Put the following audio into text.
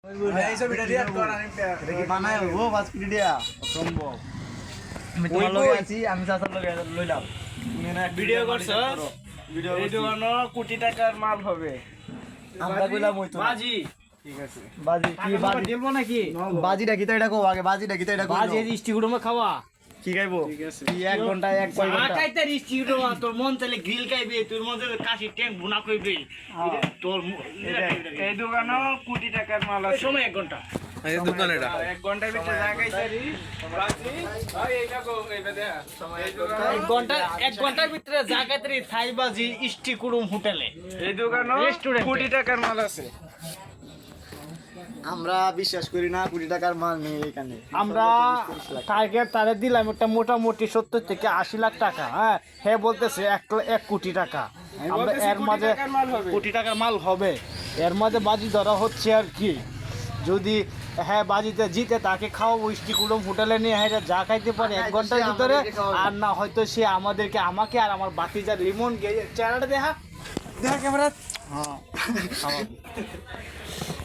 এই ছবিটা রিয়াদ কর আমি এটা কি বানায় ও 5 কোটি টাকা অসম্ভব। আমি তোমার লগে আছি, আমি চাচার লগে লইলাম। তুমি না ভিডিও করছো ভিডিও এই দোকানে কোটি টাকার মাল হবে আমরা কইলাম ওই তো বাজি ঠিক আছে বাজি কি বাজি দেবো নাকি বাজিটা কি তো এটা কও আগে বাজিটা কি তো এটা কও বাজি রিস্টি গুড়মে খাওয়া কি খাইবো ঠিক আছে। কি 1 ঘন্টা 1 কয় ঘন্টা আকাইতে রিস্টি গুড়মা তোর মন চাইলে গ্রিল খাইবে তোর মন চাইলে কাশি ট্যাঙ্ক ভুনা কইবে তোর এই দোকানে কোটি টাকার মাল আছে সময় 1 ঘন্টা এই দোকান এটা 1 ঘন্টার ভিতরে জায়গাইতারি বাজি ভাই এইটা কো এইটা দে সময় 1 ঘন্টার ভিতরে জায়গাইতারি থাই বাজি ইষ্টি কুড়ুম হোটেলে এই দোকানে কোটি টাকার মাল আছে আমরা বিশ্বাস করি না কোটি টাকার মাল নেই এখানে। আমরা টার্গেট তারে দিলাম একটা মোটামুটি 70 থেকে 80 লাখ টাকা। হ্যাঁ বলতেছে 1 কোটি টাকা। আমরা এর মাঝে কোটি টাকার মাল হবে, এর মাঝে বাজি ধরা হচ্ছে আর কি। যদি হ্যাঁ বাজিতে জিতে তাকে খাওয়াবো ইষ্টি কুড়ুম হোটেলে নিয়ে, হ্যাঁ যা খাইতে পারে 1 ঘন্টার ভিতরে, আর না হয়তো সে আমাকে আর আমার বাতিজার লিমন চেহারাটা দেখা ক্যামেরা। হ্যাঁ